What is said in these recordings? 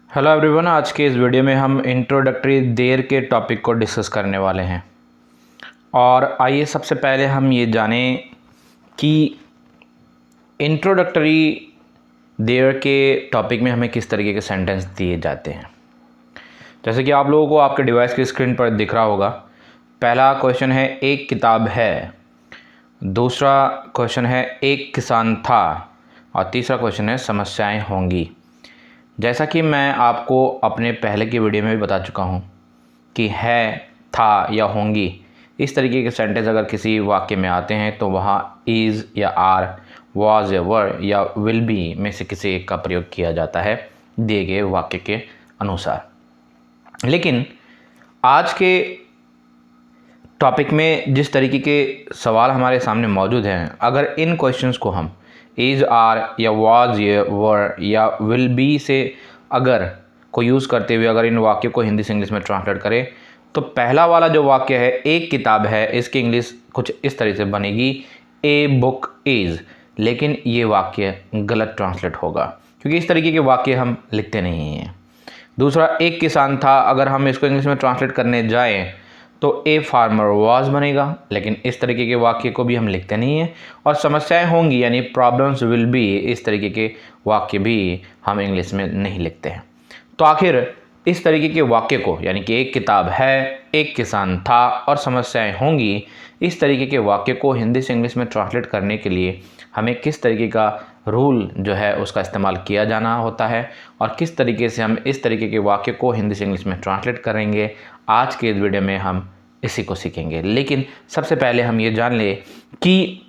Hello everyone, आज के इस वीडियो में हम इंट्रोडक्टरी देयर के टॉपिक को डिस्कस करने वाले हैं। और आइए सबसे पहले हम ये जानें कि इंट्रोडक्टरी देयर के टॉपिक में हमें किस तरीके के सेंटेंस दिए जाते हैं। जैसे कि आप लोगों को आपके डिवाइस की स्क्रीन पर दिख रहा होगा, पहला क्वेश्चन है एक किताब है, दूसरा क्वेश्चन है एक किसान था और तीसरा क्वेश्चन है समस्याएं होंगी। जैसा कि मैं आपको अपने पहले की वीडियो में भी बता चुका हूँ कि है, था या होंगी, इस तरीके के सेंटेंस अगर किसी वाक्य में आते हैं तो वहाँ इज़ या आर, वाज या वर या विल बी में से किसी एक का प्रयोग किया जाता है दिए गए वाक्य के अनुसार। लेकिन आज के टॉपिक में जिस तरीके के सवाल हमारे सामने मौजूद हैं, अगर इन क्वेश्चंस को हम इज़, आर या वाज या वर या विल बी से अगर को यूज़ करते हुए अगर इन वाक्यों को हिंदी से इंग्लिश में ट्रांसलेट करें तो पहला वाला जो वाक्य है एक किताब है, इसकी इंग्लिश कुछ इस तरह से बनेगी ए बुक इज़। लेकिन ये वाक्य गलत ट्रांसलेट होगा क्योंकि इस तरीके के वाक्य हम लिखते नहीं हैं। दूसरा एक किसान था, अगर हम इसको इंग्लिश में ट्रांसलेट करने जाएँ तो ए फार्मर वाज बनेगा, लेकिन इस तरीके के वाक्य को भी हम लिखते नहीं हैं। और समस्याएं होंगी यानी प्रॉब्लम्स विल बी, इस तरीके के वाक्य भी हम इंग्लिश में नहीं लिखते हैं। तो आखिर इस तरीके के वाक्य को यानी कि एक किताब है, एक किसान था और समस्याएं होंगी, इस तरीके के वाक्य को हिंदी से इंग्लिश में ट्रांसलेट करने के लिए हमें किस तरीके का रूल जो है उसका इस्तेमाल किया जाना होता है और किस तरीके से हम इस तरीके के वाक्य को हिंदी से इंग्लिश में ट्रांसलेट करेंगे, आज के इस वीडियो में हम इसी को सीखेंगे। लेकिन सबसे पहले हम ये जान लें कि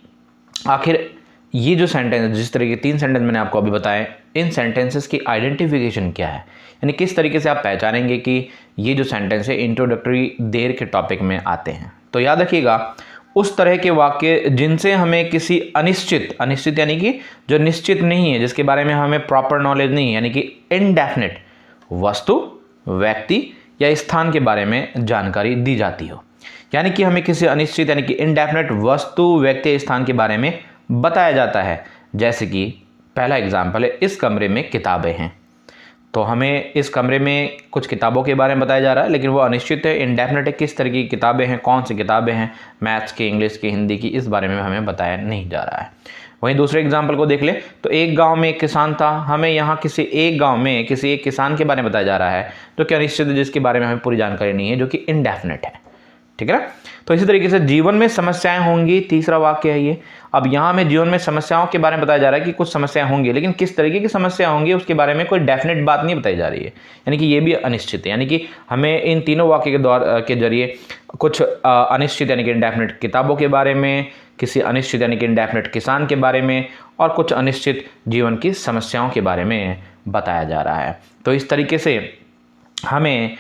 आखिर ये जो सेंटेंस, जिस तरीके के 3 सेंटेंस मैंने आपको अभी बताए, इन सेंटेंसेस की आइडेंटिफिकेशन क्या है, यानी किस तरीके से आप पहचानेंगे कि ये जो सेंटेंस है इंट्रोडक्टरी देयर के टॉपिक में आते हैं। तो याद रखिएगा, उस तरह के वाक्य जिनसे हमें किसी अनिश्चित यानी कि जो निश्चित नहीं है, जिसके बारे में हमें प्रॉपर नॉलेज नहीं है, यानी कि इनडेफिनिट वस्तु, व्यक्ति या स्थान के बारे में जानकारी दी जाती हो, यानी कि हमें किसी अनिश्चित यानी कि इनडेफिनिट वस्तु, व्यक्ति या स्थान के बारे में बताया जाता है। जैसे कि पहला एग्जाम्पल है इस कमरे में किताबें हैं, तो हमें इस कमरे में कुछ किताबों के बारे में बताया जा रहा है, लेकिन वो अनिश्चित है, इनडेफिनिट है, किस तरह की किताबें हैं, कौन सी किताबें हैं, मैथ्स की, इंग्लिश की, हिंदी की, इस बारे में हमें बताया नहीं जा रहा है। वहीं दूसरे एग्जाम्पल को देख ले, तो एक गांव में एक किसान था, हमें यहाँ किसी एक गांव में किसी एक किसान के बारे में बताया जा रहा है जो कि अनिश्चित है, जिसके बारे में हमें पूरी जानकारी नहीं है, जो कि इनडेफिनिट है। ठीक है ना। तो इसी तरीके से जीवन में समस्याएं होंगी, तीसरा वाक्य है ये। अब यहाँ हमें जीवन में समस्याओं के बारे में बताया जा रहा है कि कुछ समस्याएं होंगी, लेकिन किस तरीके की समस्या होंगी उसके बारे में कोई डेफिनेट बात नहीं बताई जा रही है, यानी कि ये भी अनिश्चित है। यानी कि हमें इन तीनों वाक्य के जरिए कुछ अनिश्चित यानी कि इनडेफिनेट किताबों के बारे में, किसी अनिश्चित यानी कि इनडेफिनेट किसान के बारे में और कुछ अनिश्चित जीवन की समस्याओं के बारे में बताया जा रहा है। तो इस तरीके से हमें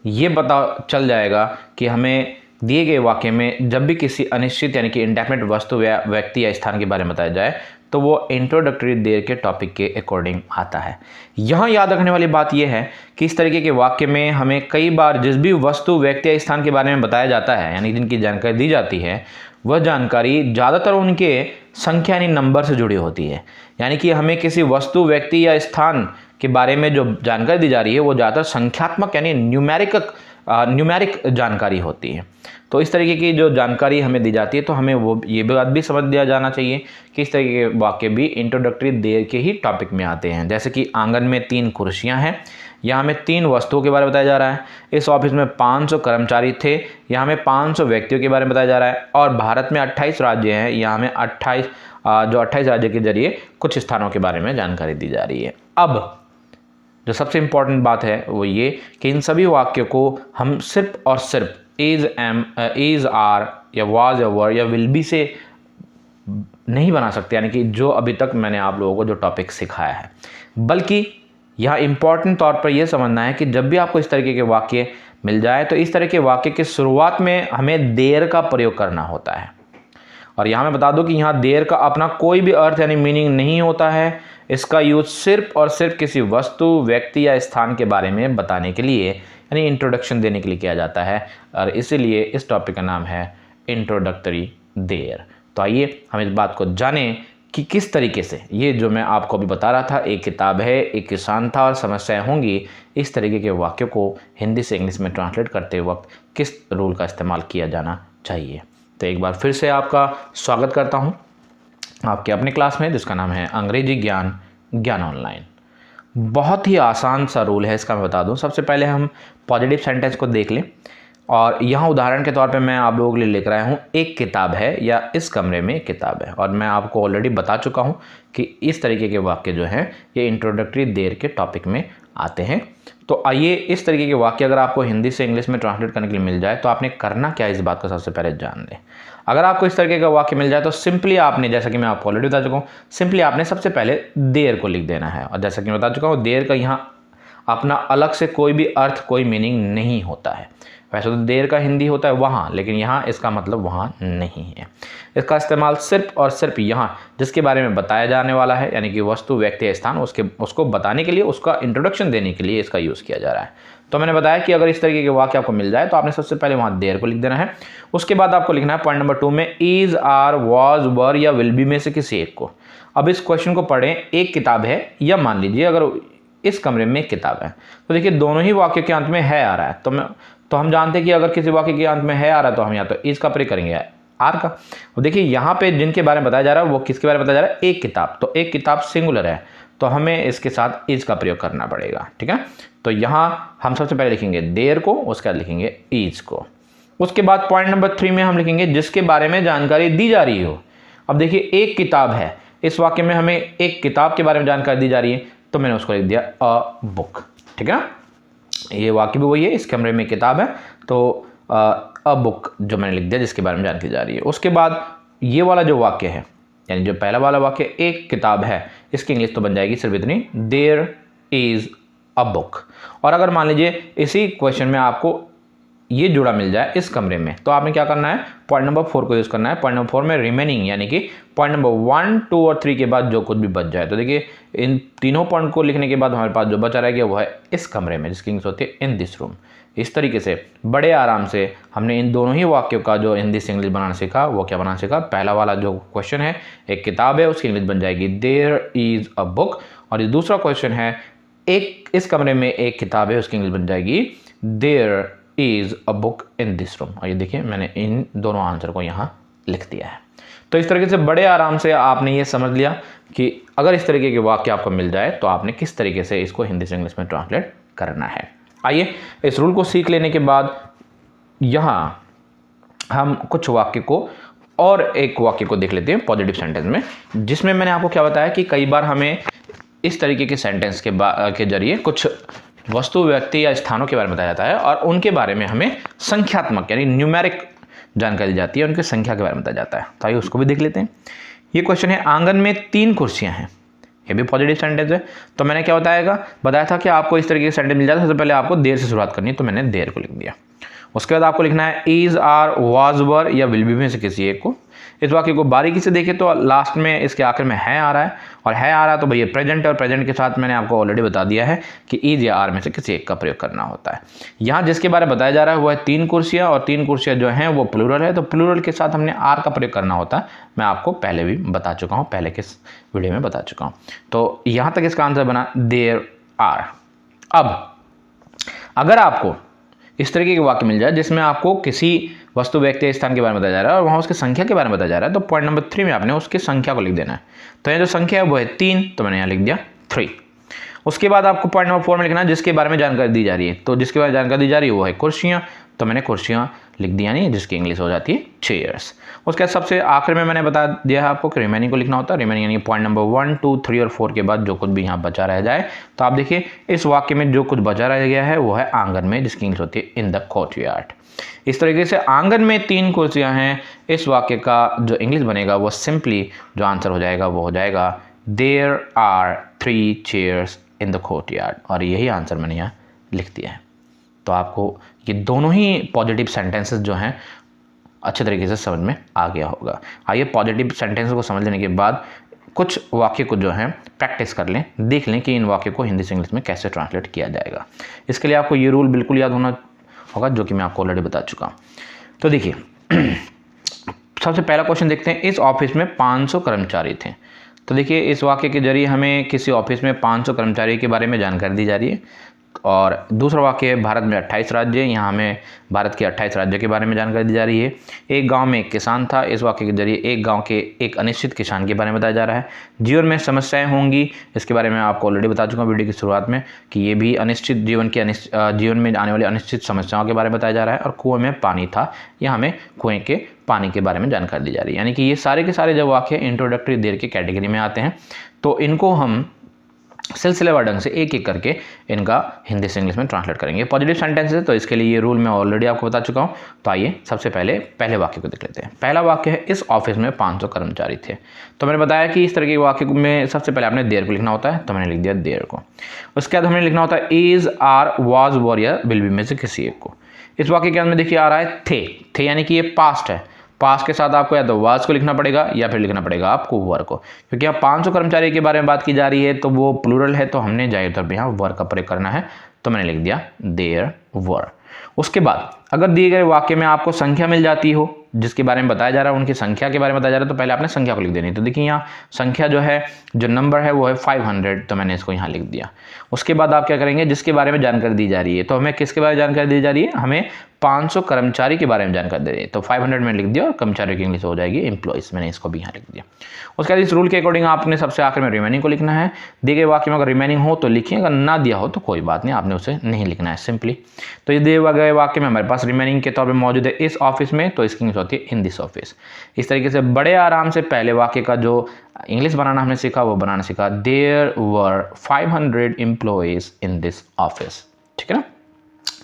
ये पता चल जाएगा कि हमें दिए गए वाक्य में जब भी किसी अनिश्चित यानी कि इनडेफिनिट वस्तु या व्यक्ति या स्थान के बारे में बताया जाए तो वो इंट्रोडक्टरी देयर के टॉपिक के अकॉर्डिंग आता है। यहाँ याद रखने वाली बात यह है कि इस तरीके के वाक्य में हमें कई बार जिस भी वस्तु, व्यक्ति या स्थान के बारे में बताया जाता है यानी जिनकी जानकारी दी जाती है, वह जानकारी ज़्यादातर उनके संख्या यानी नंबर से जुड़ी होती है। यानी कि हमें किसी वस्तु, व्यक्ति या स्थान के बारे में जो जानकारी दी जा रही है वो ज़्यादातर संख्यात्मक यानी न्यूमेरिक जानकारी होती है। तो इस तरीके की जो जानकारी हमें दी जाती है तो हमें वो ये बात भी समझ दिया जाना चाहिए कि इस तरीके के वाक्य भी इंट्रोडक्टरी देयर के ही टॉपिक में आते हैं। जैसे कि आंगन में 3 कुर्सियां हैं, यहाँ हमें 3 वस्तुओं के बारे में बताया जा रहा है। इस ऑफिस में 500 कर्मचारी थे, यहाँ हमें 500 व्यक्तियों के बारे में बताया जा रहा है। और भारत में 28 राज्य हैं, यहाँ हमें 28 राज्य के जरिए कुछ स्थानों के बारे में जानकारी दी जा रही है। अब जो सबसे इम्पॉर्टेंट बात है वो ये कि इन सभी वाक्यों को हम सिर्फ और सिर्फ इज़, आर या वाज या वर या विल बी से नहीं बना सकते, यानी कि जो अभी तक मैंने आप लोगों को जो टॉपिक सिखाया है, बल्कि यह इम्पॉर्टेंट तौर पर यह समझना है कि जब भी आपको इस तरीके के वाक्य मिल जाए तो इस तरह के वाक्य की शुरुआत में हमें देयर का प्रयोग करना होता है। और यहाँ मैं बता दूं कि यहाँ देयर का अपना कोई भी अर्थ यानी मीनिंग नहीं होता है। इसका यूज सिर्फ और सिर्फ किसी वस्तु, व्यक्ति या स्थान के बारे में बताने के लिए यानी इंट्रोडक्शन देने के लिए किया जाता है, और इसीलिए इस टॉपिक का नाम है इंट्रोडक्टरी देयर। तो आइए हम इस बात को जानें कि किस तरीके से, ये जो मैं आपको अभी बता रहा था, एक किताब है, एक किसान था और समस्याएं होंगी, इस तरीके के वाक्यों को हिंदी से इंग्लिश में ट्रांसलेट करते वक्त किस रूल का इस्तेमाल किया जाना चाहिए। तो एक बार फिर से आपका स्वागत करता हूं आपके अपने क्लास में, जिसका नाम है अंग्रेजी ज्ञान ऑनलाइन। बहुत ही आसान सा रूल है इसका, मैं बता दूं। सबसे पहले हम पॉजिटिव सेंटेंस को देख लें, और यहाँ उदाहरण के तौर पे मैं आप लोगों के लिए लिख रहा हूँ, एक किताब है या इस कमरे में एक किताब है। और मैं आपको ऑलरेडी बता चुका हूँ कि इस तरीके के वाक्य जो हैं ये इंट्रोडक्टरी देयर के टॉपिक में आते हैं। तो आइए, इस तरीके के वाक्य अगर आपको हिंदी से इंग्लिश में ट्रांसलेट करने के लिए मिल जाए तो आपने करना क्या, इस बात को सबसे पहले जान लें। अगर आपको इस तरीके का वाक्य मिल जाए तो सिंपली आपने, जैसा कि मैं आपको ऑलरेडी बता चुका हूँ, सिंपली आपने सबसे पहले देयर को लिख देना है। और जैसा कि मैं बता चुका हूँ, देयर का यहाँ अपना अलग से कोई भी अर्थ, कोई मीनिंग नहीं होता है। वैसे तो देर का हिंदी होता है वहाँ, लेकिन यहाँ इसका मतलब वहाँ नहीं है। इसका इस्तेमाल सिर्फ और सिर्फ यहाँ जिसके बारे में बताया जाने वाला है, यानी कि वस्तु, व्यक्ति, स्थान, उसको बताने के लिए, उसका इंट्रोडक्शन देने के लिए इसका यूज़ किया जा रहा है। तो मैंने बताया कि अगर इस तरीके के वाक्य आपको मिल जाए तो आपने सबसे पहले वहाँ देर को लिख देना है। उसके बाद आपको लिखना है पॉइंट नंबर 2 में इज़, आर, वॉज, वर या विल बी में से किसी एक को। अब इस क्वेश्चन को पढ़ें, एक किताब है, या मान लीजिए अगर इस कमरे में एक किताब है, तो देखिए दोनों ही वाक्य के अंत में है आ रहा है। तो हम जानते हैं कि अगर किसी वाक्य के अंत में है आ रहा है तो हम या तो इज का प्रयोग करेंगे आर का। तो देखिए यहाँ पे जिनके बारे में बताया जा रहा है वो किसके बारे में बताया जा रहा है, एक किताब। तो एक किताब सिंगुलर है, तो हमें इसके साथ इज का प्रयोग करना पड़ेगा। ठीक है, तो यहाँ हम सबसे पहले लिखेंगे देयर को, उसके बाद लिखेंगे इज को। उसके बाद पॉइंट नंबर 3 में हम लिखेंगे जिसके बारे में जानकारी दी जा रही हो। अब देखिए एक किताब है, इस वाक्य में हमें एक किताब के बारे में जानकारी दी जा रही है, तो मैंने उसको लिख दिया अ बुक। ठीक है, ये वाक्य भी वही है, इस कमरे में किताब है, तो अ बुक जो मैंने लिख दिया जिसके बारे में जानकारी जा रही है। उसके बाद ये वाला जो वाक्य है, यानी जो पहला वाला वाक्य एक किताब है, इसकी इंग्लिश तो बन जाएगी सिर्फ इतनी, देयर इज अ बुक। और अगर मान लीजिए इसी क्वेश्चन में आपको ये जुड़ा मिल जाए इस कमरे में, तो आपने क्या करना है, पॉइंट नंबर 4 को यूज़ करना है। पॉइंट नंबर 4 में रिमेनिंग, यानी कि पॉइंट नंबर 1, 2 और 3 के बाद जो कुछ भी बच जाए। तो देखिए इन तीनों पॉइंट को लिखने के बाद हमारे पास जो बचा रहेगा वो है इस कमरे में, जिसकी इंग्लिश होती है इन दिस रूम। इस तरीके से बड़े आराम से हमने इन दोनों ही वाक्यों का जो हिंदी से इंग्लिश बनाना सीखा, वो क्या बनाना सीखा। पहला वाला जो क्वेश्चन है, एक किताब है, उसकी इंग्लिश बन जाएगी देयर इज अ बुक। और ये दूसरा क्वेश्चन है, एक इस कमरे में एक किताब है, उसकी इंग्लिश बन जाएगी there is a book in this room. और ये देखिए मैंने इन दोनों आंसर को यहाँ लिख दिया है। तो इस तरीके से बड़े आराम से आपने ये समझ लिया कि अगर इस तरीके के वाक्य आपको मिल जाए तो आपने किस तरीके से इसको हिंदी से इंग्लिश में ट्रांसलेट करना है। आइए इस रूल को सीख लेने के बाद यहाँ हम कुछ वाक्य को और एक वाक्य को देख लेते हैं पॉजिटिव सेंटेंस में, जिसमें मैंने आपको क्या बताया कि कई बार हमें इस तरीके के सेंटेंस के जरिए कुछ वस्तु, व्यक्ति या स्थानों के बारे में बताया जाता है और उनके बारे में हमें संख्यात्मक यानी न्यूमेरिक जानकारी दी जाती है, उनकी संख्या के बारे में बताया जाता है। तो आइए उसको भी देख लेते हैं। ये क्वेश्चन है, आंगन में 3 कुर्सियां हैं। ये भी पॉजिटिव सेंटेंस है। तो मैंने क्या बताया था कि आपको इस तरीके के सेंटेंस मिल जाता है, सबसे पहले आपको देर से शुरुआत करनी है, तो मैंने देर को लिख दिया। उसके बाद आपको लिखना है इज, आर, वाज, वर या विल बी में से किसी एक को। इस वाक्य को बारीकी से देखें तो लास्ट में इसके आखिर में है आ रहा है, और है आ रहा है तो भैया प्रेजेंट है, और प्रेजेंट के साथ मैंने आपको ऑलरेडी बता दिया है कि इज या आर में से किसी एक का प्रयोग करना होता है। यहाँ जिसके बारे में बताया जा रहा है वो है 3 कुर्सियाँ, और 3 कुर्सियाँ जो हैं वो प्लूरल है, तो प्लूरल के साथ हमने आर का प्रयोग करना होता है। मैं आपको पहले भी बता चुका हूँ, पहले के वीडियो में बता चुका हूँ। तो यहाँ तक इसका आंसर बना देयर आर। अब अगर आपको इस तरीके के वाक्य मिल जाए जिसमें आपको किसी वस्तु, व्यक्ति, स्थान के बारे में बताया जा रहा है और वहाँ उसकी संख्या के बारे में बताया जा रहा है, तो पॉइंट नंबर 3 में आपने उसकी संख्या को लिख देना है। तो ये जो संख्या है वो है 3, तो मैंने यहाँ लिख दिया 3। उसके बाद आपको पॉइंट नंबर 4 में लिखना है जिसके बारे में जानकारी दी जा रही है। तो जिसके बारे में जानकारी दी जा रही है वो है कुर्सियाँ, तो मैंने कुर्सियाँ लिख दिया, नहीं जिसकी इंग्लिश हो जाती है चेयर्स। उसके बाद सबसे आखिर में मैंने बता दिया है आपको कि रिमेनिंग को लिखना होता है। रिमेनिंग यानी पॉइंट नंबर 1, 2, 3 और 4 के बाद जो कुछ भी यहाँ बचा रह जाए। तो आप देखिए इस वाक्य में जो कुछ बचा रह गया है वो है आंगन में, जिसकी इंग्लिश होती है इन द कोर्टयार्ड। इस तरीके से आंगन में 3 कुर्सियाँ हैं, इस वाक्य का जो इंग्लिश बनेगा वो सिंपली जो आंसर हो जाएगा वो हो जाएगा there are 3 chairs in the courtyard. और यही आंसर मैंने यहाँ लिख दिया है। तो आपको ये दोनों ही पॉजिटिव सेंटेंसेस जो हैं अच्छे तरीके से समझ में आ गया होगा। आइए पॉजिटिव सेंटेंस को समझ लेने के बाद कुछ वाक्य को जो है प्रैक्टिस कर लें, देख लें कि इन वाक्य को हिंदी से इंग्लिश में कैसे ट्रांसलेट किया जाएगा। इसके लिए आपको ये रूल बिल्कुल याद होना होगा जो कि मैं आपको ऑलरेडी बता चुका हूँ। तो देखिए सबसे पहला क्वेश्चन देखते हैं, इस ऑफिस में 500 कर्मचारी थे। तो देखिए इस वाक्य के जरिए हमें किसी ऑफिस में 500 कर्मचारी के बारे में जानकारी दी जा रही है। और दूसरा वाक्य है भारत में 28 राज्य, यहाँ हमें भारत के 28 राज्यों के बारे में जानकारी दी जा रही है। एक गांव में एक किसान था, इस वाक्य के जरिए एक गांव के एक अनिश्चित किसान के बारे में बताया जा रहा है। जीवन में समस्याएं होंगी, इसके बारे में आपको ऑलरेडी बता चुका हूँ वीडियो की शुरुआत में कि ये भी अनिश्चित जीवन में आने वाली अनिश्चित समस्याओं के बारे में बताया जा रहा है। और कुएं में पानी था, यहाँ हमें कुएं के पानी के बारे में जानकारी दी जा रही है। यानी कि ये सारे के सारे जब वाक्य इंट्रोडक्टरी देर की कैटेगरी में आते हैं तो इनको हम सिलसिलेवार ढंग से एक एक करके इनका हिंदी से इंग्लिश में ट्रांसलेट करेंगे। पॉजिटिव सेंटेंस है तो इसके लिए ये रूल मैं ऑलरेडी आपको बता चुका हूँ। तो आइए सबसे पहले वाक्य को देख लेते हैं। पहला वाक्य है इस ऑफिस में 500 कर्मचारी थे। तो मैंने बताया कि इस तरह के वाक्य में सबसे पहले आपने देर को लिखना होता है, तो मैंने लिख दिया देर को। उसके बाद हमें लिखना होता है इज, आर, वाज, वर या विल बी में से किसी एक को। इस वाक्य के अंदर में देखिए आ रहा है थे यानी कि ये पास्ट है। पास्ट के साथ आपको या तो वाज को लिखना पड़ेगा या फिर लिखना पड़ेगा आपको वर को, क्योंकि यहाँ 500 कर्मचारी के बारे में बात की जा रही है तो वो प्लूरल है, तो हमने जाहिर तौर पर यहाँ वर का प्रयोग करना है। तो मैंने लिख दिया देयर वर। उसके बाद अगर दिए गए वाक्य में आपको संख्या मिल जाती हो जिसके बारे में बताया जा रहा है, उनकी संख्या के बारे में बताया जा रहा है, तो पहले आपने संख्या को लिख देनी। तो देखिए यहाँ संख्या जो है, जो नंबर है वो है 500, तो मैंने इसको यहाँ लिख दिया। उसके बाद आप क्या करेंगे, जिसके बारे में जानकारी दी जा रही है, तो हमें किसके बारे में जानकारी दी जा रही है, हमें 500 कर्मचारी के बारे में जानकारी दे रही है। तो 500 में लिख दिया और कर्मचारी की इंग्लिश हो जाएगी एम्प्लॉइज, मैंने इसको भी यहाँ लिख दिया। उसके बाद इस रूल के अकॉर्डिंग आपने सबसे आखिर में रिमेनिंग को लिखना है। दिए गए वाक्य में अगर रिमेनिंग हो तो लिखिए, अगर ना दिया हो तो कोई बात नहीं, आपने उसे नहीं लिखना है सिंपली। तो ये दिए गए वाक्य में हमारे पास रिमेनिंग के तौर पर मौजूद है इस ऑफिस में, तो इसकी इंग्लिश होती है इन दिस ऑफिस। इस तरीके से बड़े आराम से पहले वाक्य का जो इंग्लिश बनाना हमने सीखा वो बनाना सीखा। There were 500 employees in this office. ठीक है ना।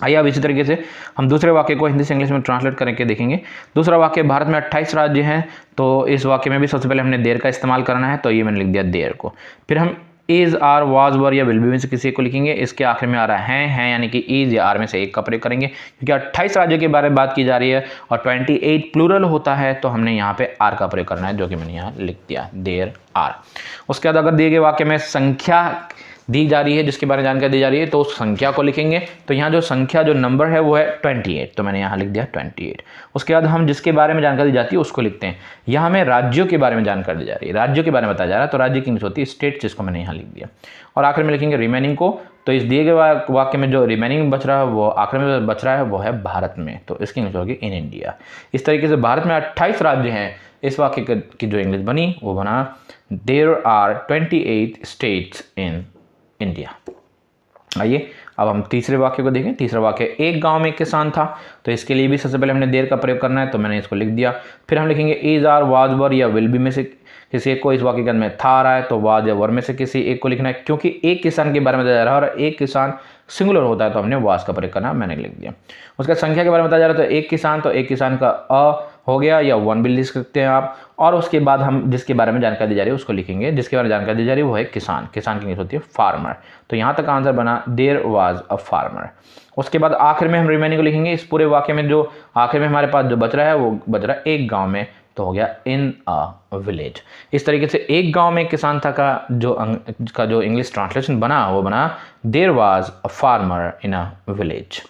आइए अब इसी तरीके से हम दूसरे वाक्य को हिंदी से इंग्लिश में ट्रांसलेट करके देखेंगे। दूसरा वाक्य भारत में 28 राज्य हैं, तो इस वाक्य में भी सबसे पहले हमने देर का इस्तेमाल करना है, तो ये मैंने लिख दिया देर को। फिर हम इज, आर, वाज, वर या विल बी में से किसी को लिखेंगे। इसके आखिर में आ रहा है यानी कि इज या आर में से एक का प्रयोग करेंगे, क्योंकि 28 राज्यों के बारे में बात की जा रही है और 28 प्लूरल होता है, तो हमने यहाँ पे आर का प्रयोग करना है, जो कि मैंने यहाँ लिख दिया देर आर। उसके बाद अगर दिए गए वाक्य में संख्या दी जा रही है, जिसके बारे में जानकारी दी जा रही है, तो उस संख्या को लिखेंगे। तो यहाँ जो संख्या जो नंबर है वो है 28, तो मैंने यहाँ लिख दिया 28। उसके बाद हम जिसके बारे में जानकारी दी जाती है उसको लिखते हैं। यहाँ हमें राज्यों के बारे में जानकारी दी जा रही है, राज्यों के बारे में बताया जा रहा है, तो राज्य की इंग्लिश होती है स्टेट, जिसको मैंने यहाँ लिख दिया। और आखिर में लिखेंगे रिमेनिंग को। तो इस दिए गए वाक्य में जो रिमेनिंग बच रहा है, वो आखिर में बच रहा है वो है भारत में, तो इसकी इंग्लिश होगी इन इंडिया। इस तरीके से भारत में 28 राज्य हैं। इस वाक्य की जो इंग्लिश बनी वो बना there are 28 states in India. आइए अब हम तीसरे वाक्य को देखें। तीसरा वाक्य एक गांव में एक किसान था, तो इसके लिए भी सबसे पहले हमने देर का प्रयोग करना है, तो मैंने इसको लिख दिया। फिर हम लिखेंगे इज, आर, वाज, वर या विल बी में से किसी एक को। इस वाक्य के अंदर में था आ रहा है, तो वाज या वर में से किसी एक को लिखना है, क्योंकि एक किसान के बारे में बताया जा रहा है और एक किसान सिंगुलर होता है, तो हमने वाज का प्रयोग करना, मैंने लिख दिया। उसका संख्या के बारे में बताया जा रहा है, तो एक किसान, तो एक किसान का अ हो गया या वन भी लिख सकते हैं आप। और उसके बाद हम जिसके बारे में जानकारी दी जा रही है उसको लिखेंगे। जिसके बारे में जानकारी दी जा रही है वो है किसान, किसान की इंग्लिश होती है फार्मर। तो यहाँ तक आंसर बना देयर वाज अ फार्मर। उसके बाद आखिर में हम रिमेनिंग को लिखेंगे। इस पूरे वाक्य में जो आखिर में हमारे पास जो बच रहा है वो बच रहा है एक गाँव में, तो हो गया इन अ विलेज। इस तरीके से एक गांव में एक किसान था का जो इंग्लिश ट्रांसलेशन बना वो बना there was a farmer in a village.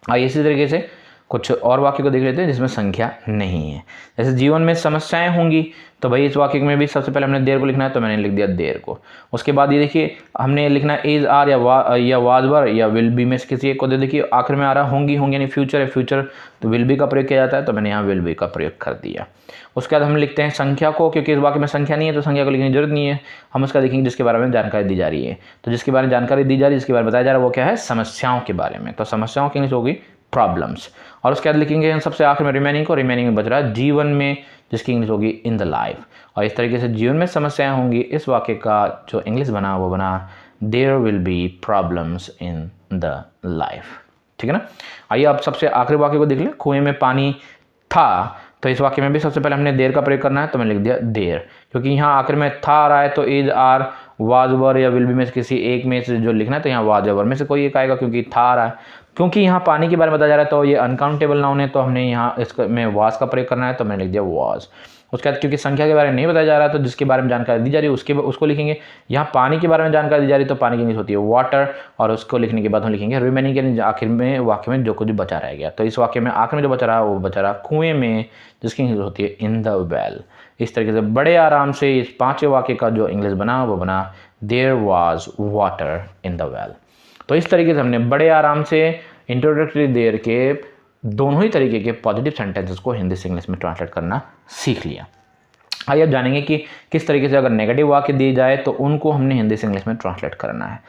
आइए इसी तरीके से कुछ और वाक्य को देख लेते हैं जिसमें संख्या नहीं है। जैसे जीवन में समस्याएं होंगी, तो भाई इस वाक्य में भी सबसे पहले हमने देर को लिखना है, तो मैंने लिख दिया देर को। उसके बाद ये देखिए हमने लिखना है इज, आर या वाज, वर या विल बी में से किसी एक को। देखिए आखिर में आ रहा होंगी यानी फ्यूचर है, फ्यूचर तो विल बी का प्रयोग किया जाता है, तो मैंने यहाँ विल बी का प्रयोग कर दिया। उसके बाद हम लिखते हैं संख्या को, क्योंकि इस वाक्य में संख्या नहीं है तो संख्या को लिखने की जरूरत नहीं है। हम उसका देखेंगे जिसके बारे में जानकारी दी जा रही है। तो जिसके बारे में जानकारी दी जा रही है, जिसके बारे में बताया जा रहा है वो क्या है, समस्याओं के बारे में। तो समस्याओं की इंग्लिश होगी प्रॉब्लम्स। और उसके बाद लिखेंगे सबसे आखिर में रिमेनिंग को। रिमेनिंग में बच रहा है जीवन में, जिसकी इंग्लिश होगी इन द लाइफ। और इस तरीके से जीवन में समस्याएं होंगी, इस वाक्य का जो इंग्लिश बना वो बना there will be problems in the life. ठीक है ना। आइए अब सबसे आखिरी वाक्य को देख लें। कुएं में पानी था, तो इस वाक्य में भी सबसे पहले हमने देर का प्रयोग करना है, तो मैंने लिख दिया देर, क्योंकि यहाँ आखिर में था आ रहा है, तो इज, आर, वाज, वर या विल बी में से किसी एक में से जो लिखना है, तो यहाँ वाज या वर में से कोई एक आएगा, क्योंकि था आ रहा है। क्योंकि यहाँ पानी के बारे में बताया जा रहा है तो ये अनकाउंटेबल नाउन है, तो हमने यहाँ इसमें वाज का प्रयोग करना है, तो मैंने लिख दिया वाज। उसके बाद क्योंकि संख्या के बारे में नहीं बताया जा रहा है, तो जिसके बारे में जानकारी दी जा रही है उसको लिखेंगे। यहाँ पानी के बारे में जानकारी दी जा रही है, तो पानी की इंग्लिश होती है वाटर, और उसको लिखने के बाद हम लिखेंगे रिमेनिंग के आखिर में वाक्य में जो कुछ बचा रह गया। तो इस वाक्य में आखिर में जो बचा रहा है वो बचा रहा कुएं में, जिसकी इंग्लिश होती है इन द वेल। इस तरीके से बड़े आराम से इस 5वें वाक्य का जो इंग्लिश बना वो बना there was water in the well. तो इस तरीके से हमने बड़े आराम से इंट्रोडक्टरी देयर के दोनों ही तरीके के पॉजिटिव सेंटेंसेस को हिंदी से इंग्लिश में ट्रांसलेट करना सीख लिया। आइए अब जानेंगे कि किस तरीके से अगर नेगेटिव वाक्य दिए जाए तो उनको हमने हिंदी से इंग्लिश में ट्रांसलेट करना है।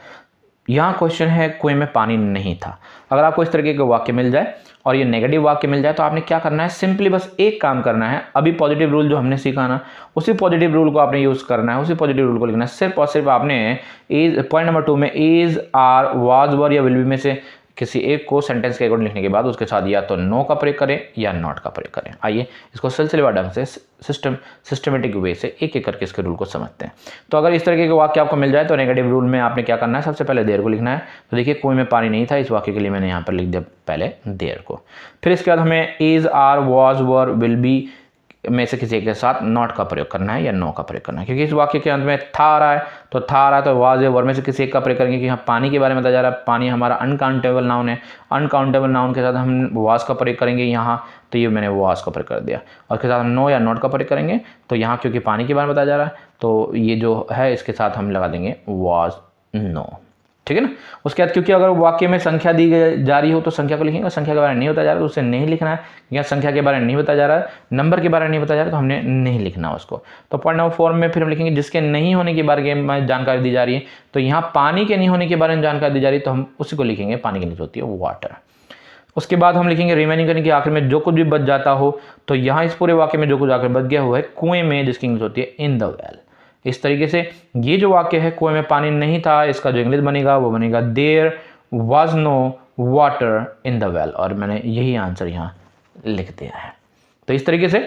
यहाँ क्वेश्चन है कुएं में पानी नहीं था। अगर आपको इस तरीके के वाक्य मिल जाए और ये नेगेटिव वाक्य मिल जाए तो आपने क्या करना है, सिंपली बस एक काम करना है। अभी पॉजिटिव रूल जो हमने सीखा ना, उसी पॉजिटिव रूल को आपने यूज़ करना है, उसी पॉजिटिव रूल को लिखना है। सिर्फ और सिर्फ आपने इज पॉइंट नंबर 2 में इज, आर, वाज, वर या विल बी में से किसी एक को सेंटेंस के अकॉर्डिंग लिखने के बाद उसके साथ या तो नो का प्रयोग करें या नॉट का प्रयोग करें। आइए इसको सिलसिलेवार ढंग से सिस्टमेटिक वे से एक एक करके इसके रूल को समझते हैं। तो अगर इस तरीके के वाक्य आपको मिल जाए तो नेगेटिव रूल में आपने क्या करना है, सबसे पहले देयर को लिखना है। तो देखिए कुएं में पानी नहीं था, इस वाक्य के लिए मैंने यहाँ पर लिख दिया पहले देयर को। फिर इसके बाद हमें is, are, was, were, will be में से किसी एक के साथ नॉट का प्रयोग करना है या नो का प्रयोग करना है, क्योंकि इस वाक्य के अंत में था आ रहा है तो था आ रहा है तो वाज या वर में से किसी एक का प्रयोग करेंगे। कि यहाँ पानी के बारे में बताया जा रहा है, पानी हमारा अनकाउंटेबल नाउन है, अनकाउंटेबल नाउन के साथ हम वाज का प्रयोग करेंगे यहाँ, तो ये मैंने वाज का प्रयोग कर दिया। और उसके साथ हम नो या नॉट का प्रयोग करेंगे, तो यहाँ क्योंकि पानी के बारे में बताया जा रहा है तो ये जो है इसके साथ हम लगा देंगे वाज नो, ठीक है ना। उसके बाद क्योंकि अगर वाक्य में संख्या दी जा रही हो तो संख्या को लिखेंगे, संख्या के बारे में नहीं बताया जा रहा है तो उसे नहीं लिखना है। या संख्या के बारे में नहीं बताया जा रहा है, नंबर के बारे में नहीं बताया जा रहा है तो हमने नहीं लिखना उसको। तो पॉइंट नंबर 4 में फिर हम लिखेंगे जिसके नहीं होने के बारे में जानकारी दी जा रही है। तो यहाँ पानी के नहीं होने के बारे में जानकारी दी जा रही है तो हम उसी को लिखेंगे, पानी के नीचे होती है वाटर। उसके बाद हम लिखेंगे रिमेनिंग करने के आखिर में जो कुछ भी बच जाता हो। तो यहाँ इस पूरे वाक्य में जो कुछ आखिर बच गया हुआ है कुएं में, जिसकी इंग्लिश होती है इन द वेल। इस तरीके से ये जो वाक्य है कुएं में पानी नहीं था, इसका जो इंग्लिश बनेगा वो बनेगा there was no water in the well. और मैंने यही आंसर यहाँ लिख दिया है। तो इस तरीके से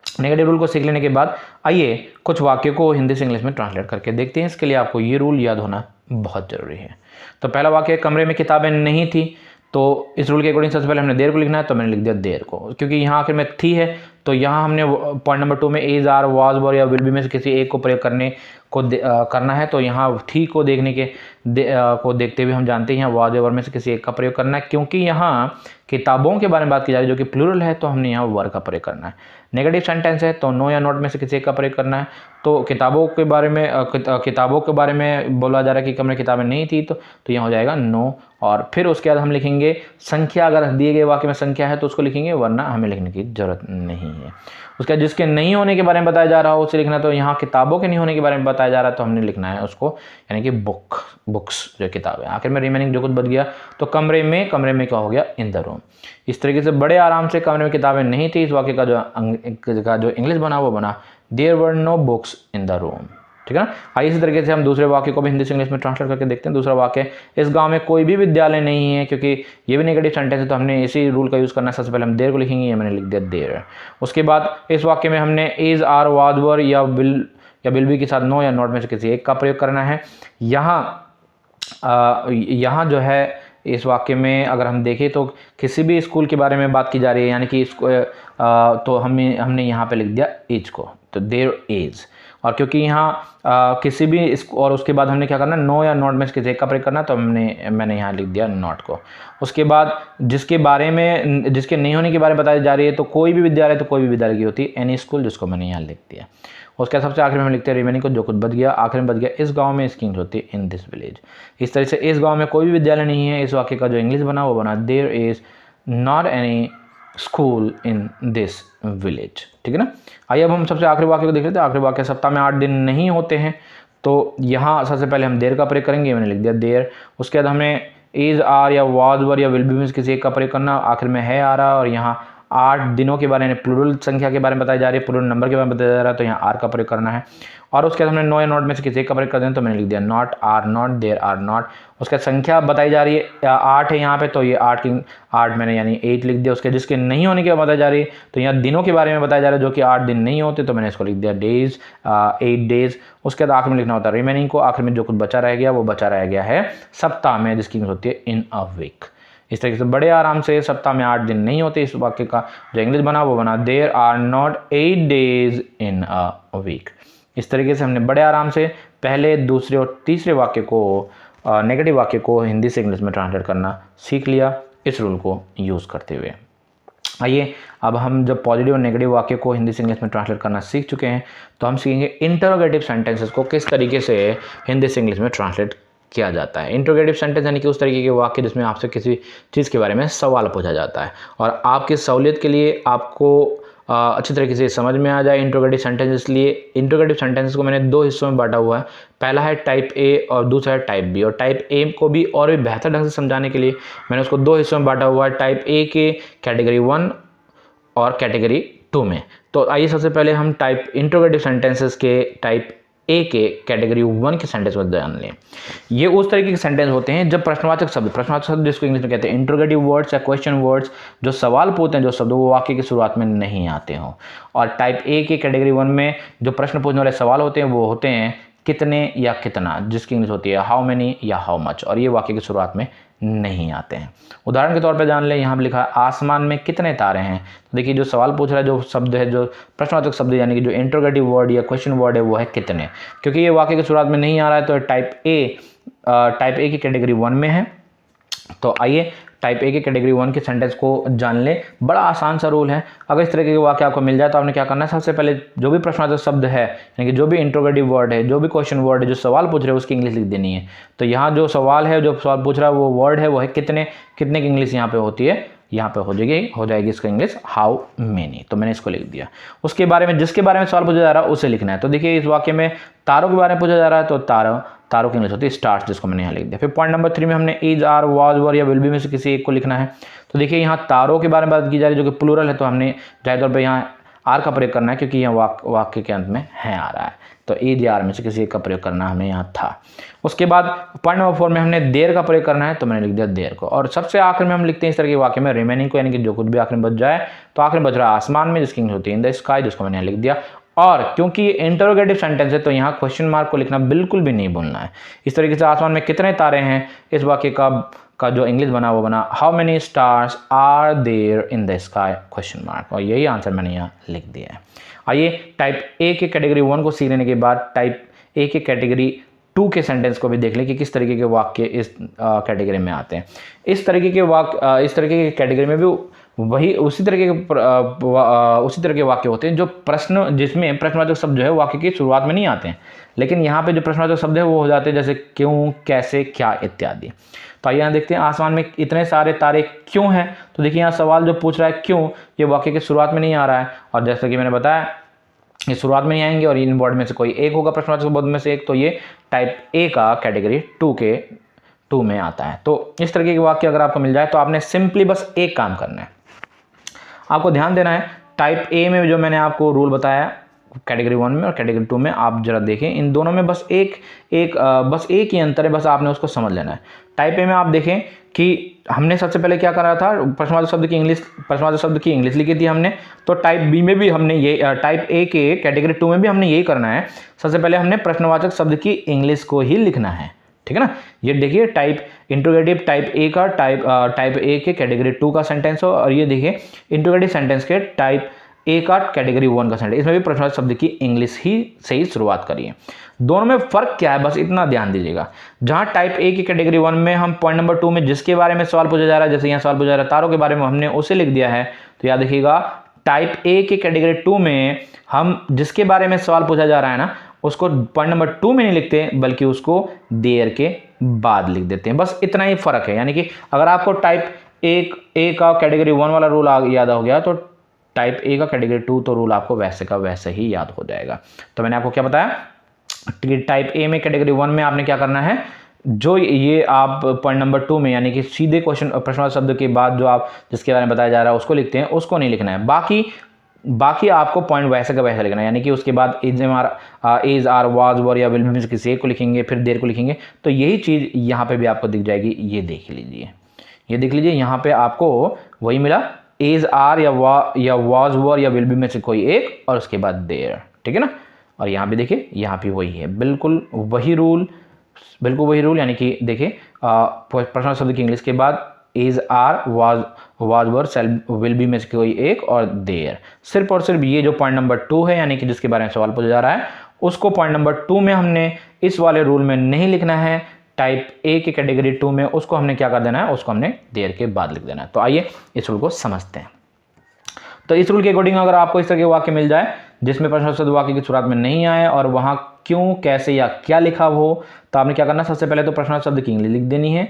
नेगेटिव रूल को सीख लेने के बाद आइए कुछ वाक्यों को हिंदी से इंग्लिश में ट्रांसलेट करके देखते हैं। इसके लिए आपको ये रूल याद होना बहुत जरूरी है। तो पहला वाक्य, कमरे में किताबें नहीं थी। तो इस रूल के अकॉर्डिंग सबसे पहले हमने देर को लिखना है, तो मैंने लिख दिया देर को, क्योंकि यहाँ आखिर में थी है तो यहाँ हमने पॉइंट नंबर 2 में इज, आर, वाज, वर या विल बी में से किसी एक को प्रयोग करने को करना है। तो यहाँ थी को को देखते हुए हम जानते हैं यहाँ वाज या वर में से किसी एक का प्रयोग करना है, क्योंकि यहाँ किताबों के बारे में बात की जा रही है जो कि प्लूरल है, तो हमने यहाँ वर का प्रयोग करना है। नेगेटिव सेंटेंस है तो नो या नॉट में से किसी एक का प्रयोग करना है। तो किताबों के बारे में बोला जा रहा है कि कमरे किताबें नहीं थी, तो यहाँ हो जाएगा नो। और फिर उसके बाद हम लिखेंगे संख्या, अगर दिए गए वाक्य में संख्या है तो उसको लिखेंगे, वरना हमें लिखने की जरूरत नहीं है। उसके बाद जिसके नहीं होने के बारे में बताया जा रहा हो उसे लिखना। तो यहाँ किताबों के नहीं होने के बारे में बताया जा रहा है तो हमने लिखना है उसको, यानी कि बुक्स जो किताब है। आखिर में रिमेनिंग जो कुछ बच गया तो कमरे में क्या हो गया, इन द रूम। इस तरीके से बड़े आराम से कमरे में किताबें नहीं थी, इस वाक्य का जो इंग्लिश बना वो बना there were no books in the room, ठीक है ना। आइए इसी तरीके से हम दूसरे वाक्य को भी हिंदी से इंग्लिश में ट्रांसलेट करके देखते हैं। दूसरा वाक्य, इस गांव में कोई भी विद्यालय नहीं है, क्योंकि ये भी नेगेटिव सेंटेंस है तो हमने इसी रूल का यूज़ करना है। सबसे पहले हम देर को लिखेंगे, ये मैंने लिख दिया देर। उसके बाद इस वाक्य में हमने इज, आर, वाज, वर या विल बी के साथ नो या नॉट में से किसी एक का प्रयोग करना है। यहाँ जो है इस वाक्य में अगर हम देखें तो किसी भी स्कूल के बारे में बात की जा रही है, यानी कि तो हमने यहाँ पे लिख दिया इज को, तो देयर इज। और क्योंकि यहाँ किसी भी और उसके बाद हमने क्या करना, नो या नॉट में से किसी एक का प्रयोग करना, तो मैंने यहाँ लिख दिया नॉट को। उसके बाद जिसके नहीं होने के बारे में बताई जा रही है, तो कोई भी विद्यालय तो कोई भी विद्यालय की होती है, एनी स्कूल, जिसको मैंने यहाँ लिख दिया। उसके सबसे आखिर में हम लिखते हैं रिमेनिंग को, जो कुछ बच गया आखिर में बच गया इस गांव में, इसकी इंग्लिश होती है इन दिस विलेज। इस तरह से इस गांव में कोई भी विद्यालय नहीं है, इस वाक्य का जो इंग्लिश बना वो बना there is not any school in this village, ठीक है ना। आइए अब हम सबसे आखिरी वाक्य को देख लेते हैं। आखिरी वाक्य, सप्ताह में 8 दिन नहीं होते हैं। तो यहाँ सबसे पहले हम देर का प्रयोग करेंगे, मैंने लिख दिया देर। उसके बाद हमें इज, आर या वाज, वर या विल बी में किसी एक का प्रयोग करना, आखिर में है आ रहा, और यहाँ 8 दिनों के बारे में प्लूरल संख्या के बारे में बताई जा रही है, प्लूरल नंबर के बारे में बताया जा रहा है, तो यहाँ आर का प्रयोग करना है। और उसके बाद हमने नो या नॉट में से किसी एक का प्रयोग कर देना, तो मैंने लिख दिया not, are not, there are not. उसके बाद संख्या बताई जा रही है 8 है यहाँ पे, तो ये 8 मैंने यानी 8 लिख दिया। उसके जिसके नहीं होने की बताई जा रही है, तो यहाँ दिनों के बारे में बताया जा रहा है जो कि 8 दिन नहीं होते, तो मैंने इसको लिख दिया डेज, 8 डेज। उसके बाद आखिर में लिखना होता है रिमेनिंग को, आखिर में जो कुछ बचा रह गया वो बचा रह गया है सप्ताह में, जिसकी इंग्लिश होती है इन अ वीक। इस तरीके से बड़े आराम से सप्ताह में 8 दिन नहीं होते, इस वाक्य का जो इंग्लिश बना वो बना there are not 8 days in a week. इस तरीके से हमने बड़े आराम से पहले, दूसरे और तीसरे वाक्य को, नेगेटिव वाक्य को हिंदी से इंग्लिश में ट्रांसलेट करना सीख लिया इस रूल को यूज़ करते हुए। आइए अब हम जब पॉजिटिव और नेगेटिव वाक्य को हिंदी से इंग्लिश में ट्रांसलेट करना सीख चुके हैं तो हम सीखेंगे इंटरोगेटिव सेंटेंसेस को किस तरीके से हिंदी से इंग्लिश में ट्रांसलेट किया जाता है। इंटरोगेटिव सेंटेंस यानी कि उस तरीके के वाक्य जिसमें आपसे किसी चीज़ के बारे में सवाल पूछा जाता है और आपकी सहूलियत के लिए आपको अच्छी तरीके से समझ में आ जाए इंटरोगेटिव सेंटेंस, इसलिए इंटरोगेटिव सेंटेंस को मैंने दो हिस्सों में बांटा हुआ है। पहला है टाइप ए और दूसरा है टाइप बी। और टाइप ए को भी और भी बेहतर ढंग से समझाने के लिए मैंने उसको दो हिस्सों में बांटा हुआ है, टाइप ए के कैटेगरी 1 और कैटेगरी 2 में। तो आइए सबसे पहले हम टाइप इंटरोगेटिव सेंटेंसेस के टाइप ए के कैटेगरी 1 के सेंटेंस को जान लें। ये उस तरीके के सेंटेंस होते हैं जब प्रश्नवाचक शब्द जिसको इंग्लिश में कहते हैं इंटरोगेटिव वर्ड्स या क्वेश्चन वर्ड्स, जो सवाल पूछते हैं जो शब्द वो वाक्य की शुरुआत में नहीं आते हों। और टाइप ए के कैटेगरी 1 में जो प्रश्न पूछने वाले सवाल होते हैं वो होते हैं कितने या कितना, जिसकी इंग्लिश होती है हाउ मेनी या हाउ मच, और ये वाक्य की शुरुआत में नहीं आते हैं। उदाहरण के तौर पे जान लें, यहाँ पे लिखा है आसमान में कितने तारे हैं। तो देखिए जो सवाल पूछ रहा है, जो शब्द है, जो प्रश्नवाचक शब्द यानी कि जो इंटरोगेटिव वर्ड या क्वेश्चन वर्ड है वो है कितने। क्योंकि ये वाक्य की शुरुआत में नहीं आ रहा है तो टाइप ए की कैटेगरी 1 में है। तो आइए टाइप ए के कैटेगरी 1 के सेंटेंस को जान लें। बड़ा आसान सा रूल है, अगर इस तरीके के वाक्य आपको मिल जाए तो आपने क्या करना है, सबसे पहले जो भी प्रश्नवाचक शब्द है यानी कि जो भी इंटरोगेटिव वर्ड है, जो भी क्वेश्चन वर्ड है, जो सवाल पूछ रहे हैं उसकी इंग्लिश लिख देनी है। तो यहाँ जो सवाल है, जो सवाल पूछ रहा है वो वर्ड है वो है कितने। कितने की इंग्लिश यहाँ पे होती है, यहाँ पे हो जाएगी इसका इंग्लिश हाउ मेनी। तो मैंने इसको लिख दिया। उसके बारे में जिसके बारे में सवाल पूछा जा रहा है उसे लिखना है। तो देखिए इस वाक्य में तारों के बारे में पूछा जा रहा है तो तारों की इंग्लिश होती है स्टार्स, जिसको मैंने यहाँ लिख दिया। फिर पॉइंट नंबर 3 में हमने इज, आर, वाज, वर या विल बी में से किसी एक को लिखना है। तो देखिए यहाँ तारों के बारे में बात की जा रही है जो कि प्लूरल है, तो हमने जाहिर तौर पर यहाँ आर का प्रयोग करना है क्योंकि यहाँ वाक्य के अंत में है आ रहा है, तो इज या आर में से किसी एक का प्रयोग करना हमें यहाँ था। उसके बाद पॉइंट नंबर 4 में हमने देर का प्रयोग करना है, तो मैंने लिख दिया देर को। और सबसे आखिर में हम लिखते हैं इस तरह के वाक्य में रिमेनिंग को, यानी कि जो कुछ भी आखिर में बच जाए। तो आखिर में बच रहा है आसमान में, जिसकी इंग्लिश होती है इन द स्काई, जिसको मैंने लिख दिया। और क्योंकि ये इंटरोगेटिव सेंटेंस है तो यहाँ क्वेश्चन मार्क को लिखना बिल्कुल भी नहीं भूलना है। इस तरीके से आसमान में कितने तारे हैं, इस वाक्य का जो इंग्लिश बना वो बना how many stars are there in the sky question mark, और यही आंसर मैंने यहाँ लिख दिया है। आइए टाइप ए के कैटेगरी 1 को सीख लेने के बाद टाइप ए के कैटेगरी 2 के सेंटेंस को भी देख लें कि किस तरीके के वाक्य इस कैटेगरी में आते हैं। इस तरीके के कैटेगरी में भी उसी तरह के वाक्य होते हैं जो जिसमें प्रश्नवाचक शब्द जो है वाक्य की शुरुआत में नहीं आते हैं, लेकिन यहाँ पे जो प्रश्नवाचक शब्द है वो हो जाते हैं जैसे क्यों, कैसे, क्या इत्यादि। तो आइए यहाँ देखते हैं आसमान में इतने सारे तारे क्यों हैं। तो देखिए यहाँ सवाल जो पूछ रहा है क्यों, ये वाक्य की शुरुआत में नहीं आ रहा है, और जैसा कि मैंने बताया ये शुरुआत में नहीं आएंगे और इन वर्ड में से कोई एक होगा, प्रश्नवाचक शब्द में से एक, तो ये टाइप ए का कैटेगरी 2 में आता है। तो इस तरीके के वाक्य अगर आपको मिल जाए तो आपने सिंपली बस एक काम करना है, आपको ध्यान देना है। टाइप ए में जो मैंने आपको रूल बताया कैटेगरी 1 में और कैटेगरी 2 में, आप जरा देखें इन दोनों में बस एक ही अंतर है, बस आपने उसको समझ लेना है। टाइप ए में आप देखें कि हमने सबसे पहले क्या करा था, प्रश्नवाचक शब्द की इंग्लिश लिखी थी हमने। तो टाइप बी में भी हमने ये टाइप ए के कैटेगरी 2 में भी हमने यही करना है। सबसे पहले हमने प्रश्नवाचक शब्द की इंग्लिश को ही लिखना है, ठीक है ना। ये देखिए टाइप इंट्रोगेटिव टाइप ए का टाइप ए के कैटेगरी 2 का सेंटेंस हो, और ये देखिए इंट्रोगेटिव सेंटेंस के टाइप ए का कैटेगरी 1 का सेंटेंस, इसमें भी प्रश्नवाचक शब्द की इंग्लिश ही से ही शुरुआत करिए। दोनों में फर्क क्या है बस इतना ध्यान दीजिएगा। जहां टाइप ए की कैटेगरी 1 में हम पॉइंट नंबर 2 में जिसके बारे में सवाल पूछा जा रहा है, जैसे यहाँ सवाल पूछा जा रहा है तारों के बारे में, हमने उसे लिख दिया है। तो याद रखिएगा टाइप ए के कैटेगरी 2 में हम जिसके बारे में सवाल पूछा जा रहा है ना, उसको पॉइंट नंबर 2 में नहीं लिखते बल्कि उसको देयर के बाद लिख देते हैं। बस इतना ही फर्क है। यानी कि अगर आपको टाइप ए का कैटेगरी 1 वाला रूल याद हो गया तो टाइप ए का कैटेगरी 2 तो रूल आपको वैसे का वैसे ही याद हो जाएगा। तो मैंने आपको क्या बताया, टाइप ए में कैटेगरी 1 में आपने क्या करना है, जो ये आप पॉइंट नंबर 2 में यानी कि सीधे प्रश्नवाचक शब्द के बाद जो आप जिसके बारे में बताया जा रहा है उसको लिखते हैं, उसको नहीं लिखना है। बाकी आपको पॉइंट वैसे का वैसा लिखना है। यानी कि उसके बाद इज, आर, वाज, वर या विल में से किसी एक को लिखेंगे, फिर देर को लिखेंगे। तो यही चीज़ यहाँ पे भी आपको दिख जाएगी। ये देख लीजिए यहाँ पे आपको वही मिला, इज, आर या वाज, वर या विल बी में से कोई एक, और उसके बाद देर, ठीक है ना। और यहाँ भी देखिए यहाँ भी वही है, बिल्कुल वही रूल। यानी कि देखिए प्रश्नवाचक शब्द की इंग्लिश के बाद is, are, was, were, will be में से कोई एक और देयर। सिर्फ और सिर्फ ये जो पॉइंट नंबर 2 है यानी कि जिसके बारे में सवाल पूछा जा रहा है, उसको पॉइंट नंबर 2 में हमने इस वाले रूल में नहीं लिखना है। टाइप ए के कैटेगरी 2 में उसको हमने क्या कर देना है, उसको हमने देयर के बाद लिख देना है। तो आइए इस रूल को समझते हैं। तो इस रूल के अकॉर्डिंग अगर आपको इस तरह के वाक्य मिल जाए जिसमें प्रश्न शब्द वाक्य की शुरुआत में नहीं आए और वहाँ क्यों, कैसे या क्या लिखा हो, तो आपने क्या करना, सबसे पहले तो प्रश्न शब्द की इंग्लिश लिख देनी है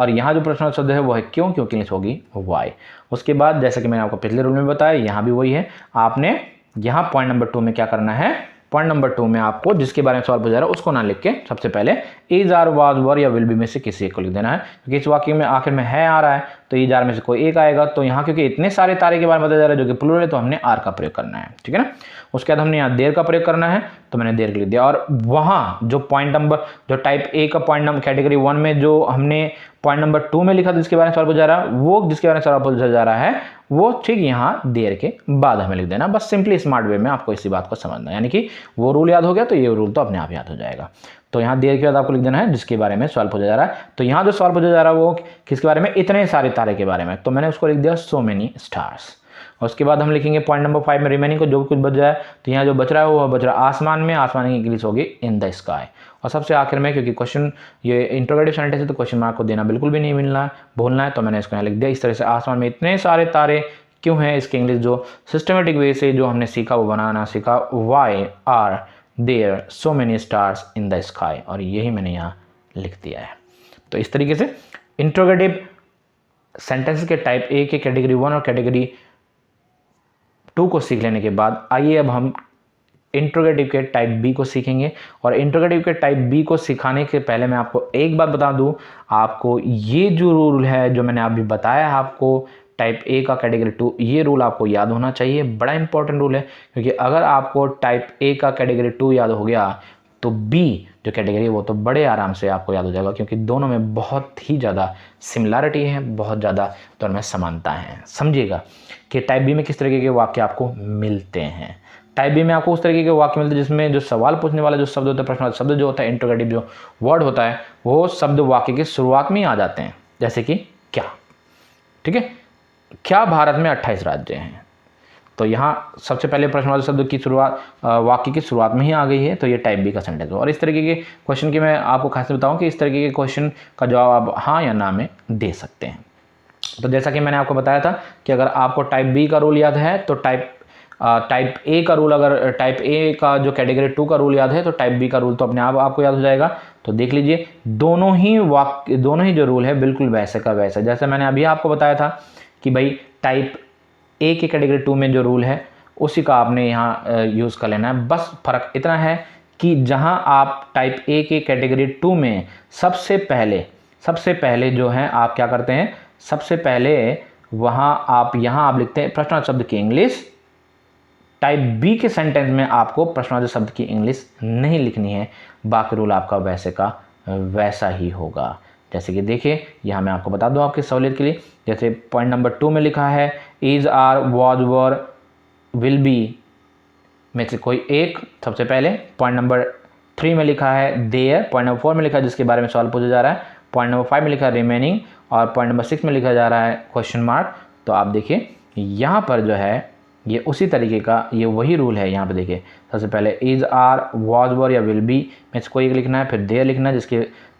और यहाँ जो प्रश्न शब्द है वो है क्यों, क्योंकि इंग्लिश होगी वाई। उसके बाद जैसे कि मैंने आपको पिछले रूल में बताया, यहाँ भी वही है, आपने यहाँ पॉइंट नंबर 2 में क्या करना है, पॉइंट नंबर 2 में आपको जिसके बारे में सवाल पूछा जा रहा है उसको ना लिख के सबसे पहले इज आर वाज वर या विल बी में से किसी एक को लिख देना है, क्योंकि इस वाक्य में आखिर में है आ रहा है तो इज आर में से कोई एक आएगा। तो यहाँ क्योंकि इतने सारे तारे के बारे में बताया जा रहा है जो कि प्लूरल है तो हमने आर का प्रयोग करना है, ठीक है ना। उसके बाद हमने यहाँ देर का प्रयोग करना है तो मैंने देर लिख दिया। और वहाँ जो पॉइंट नंबर, जो टाइप ए का पॉइंट नंबर कैटेगरी 1 में जो हमने पॉइंट नंबर 2 में लिखा था जिसके बारे में सवाल पूछा जा रहा है, वो जिसके बारे में सवाल पूछा जा रहा है वो ठीक यहाँ देर के बाद हमें लिख देना। बस सिंपली स्मार्ट वे में आपको इसी बात को समझना, यानी कि वो रूल याद हो गया तो ये रूल तो अपने आप याद हो जाएगा। तो यहाँ देर के बाद आपको लिख देना है जिसके बारे में सवाल पूछा जा रहा है। तो यहाँ जो सवाल पूछा जा रहा है वो किसके बारे में, इतने सारे तारे के बारे में, तो मैंने उसको लिख दिया सो मेनी स्टार्स। उसके बाद हम लिखेंगे पॉइंट नंबर 5 में रिमेनिंग को, जो कुछ बच जाए तो यहाँ जो बच रहा है वो बच रहा है आसमान में, आसमान की इंग्लिश होगी इन द स्काई। और सबसे आखिर में क्योंकि क्वेश्चन ये इंट्रोगेटिव सेंटेंस है तो क्वेश्चन मार्क को देना बिल्कुल भी नहीं भूलना है, तो मैंने इसको यहाँ लिख दिया। इस तरह से आसमान में इतने सारे तारे क्यों है, इसके इंग्लिश जो सिस्टमेटिक वे से जो हमने सीखा वो बनाना सीखा, why are there so many stars in the sky, और यही मैंने यहाँ लिख दिया है। तो इस तरीके से इंट्रोगेटिव सेंटेंस के टाइप ए के कैटेगरी 1 और कैटेगरी 2 को सीख लेने के बाद आइए अब हम इंट्रोगेटिव के टाइप बी को सीखेंगे। और इंट्रोगेटिव के टाइप बी को सिखाने के पहले मैं आपको एक बात बता दूं, आपको ये जो रूल है जो मैंने अभी बताया आपको टाइप ए का कैटेगरी 2, ये रूल आपको याद होना चाहिए। बड़ा इंपॉर्टेंट रूल है, क्योंकि अगर आपको टाइप ए का कैटेगरी 2 याद हो गया तो बी जो कैटेगरी है वो तो बड़े आराम से आपको याद हो जाएगा, क्योंकि दोनों में बहुत ही ज़्यादा सिमिलरिटी है, बहुत ज़्यादा दोनों में समानता है। समझिएगा कि टाइप बी में किस तरीके के वाक्य आपको मिलते हैं। टाइप बी में आपको उस तरीके के वाक्य मिलते हैं जिसमें जो सवाल पूछने वाला जो शब्द होता है, प्रश्न शब्द जो होता है, इंट्रोगेटिव जो वर्ड होता है, वो शब्द वाक्य की शुरुआत में ही आ जाते हैं। जैसे कि क्या, ठीक है, क्या भारत में 28 राज्य हैं, तो यहाँ सबसे पहले प्रश्नवाचक शब्द की शुरुआत वाक्य की शुरुआत में ही आ गई है, तो ये टाइप बी का सेंटेंस है। और इस तरीके के क्वेश्चन की मैं आपको खास बताऊं कि इस तरीके के क्वेश्चन का जवाब आप हाँ या ना में दे सकते हैं। तो जैसा कि मैंने आपको बताया था कि अगर आपको टाइप बी का रूल याद है तो टाइप ए का रूल, अगर टाइप ए का जो कैटेगरी 2 का रूल याद है तो टाइप बी का रूल तो अपने आप आपको याद हो जाएगा। तो देख लीजिए दोनों ही जो रूल है बिल्कुल वैसे का वैसा, जैसे मैंने अभी आपको बताया था कि भाई टाइप ए के कैटेगरी 2 में जो रूल है उसी का आपने यहाँ यूज़ कर लेना है। बस फ़र्क इतना है कि जहाँ आप टाइप ए के कैटेगरी 2 में सबसे पहले जो है आप क्या करते हैं, सबसे पहले यहाँ आप लिखते हैं प्रश्नवाचक शब्द की इंग्लिश। टाइप बी के सेंटेंस में आपको प्रश्नवाचक शब्द की इंग्लिश नहीं लिखनी है, बाकी रूल आपका वैसे का वैसा ही होगा। जैसे कि देखिए यहाँ मैं आपको बता दूँ आपकी सहूलियत के लिए, जैसे पॉइंट नंबर 2 में लिखा है is are was were will be में से कोई एक सबसे पहले, पॉइंट नंबर 3 में लिखा है देयर, पॉइंट नंबर 4 में लिखा है जिसके बारे में सवाल पूछा जा रहा है, पॉइंट नंबर 5 में लिखा है रिमेनिंग, और पॉइंट नंबर 6 में लिखा जा रहा है क्वेश्चन मार्क। तो आप देखिए यहाँ पर जो है ये उसी तरीके का ये वही रूल है। यहाँ पे देखिए सबसे पहले इज आर वाज वर या विल बी में से कोई एक लिखना है, फिर देयर लिखना है जिसके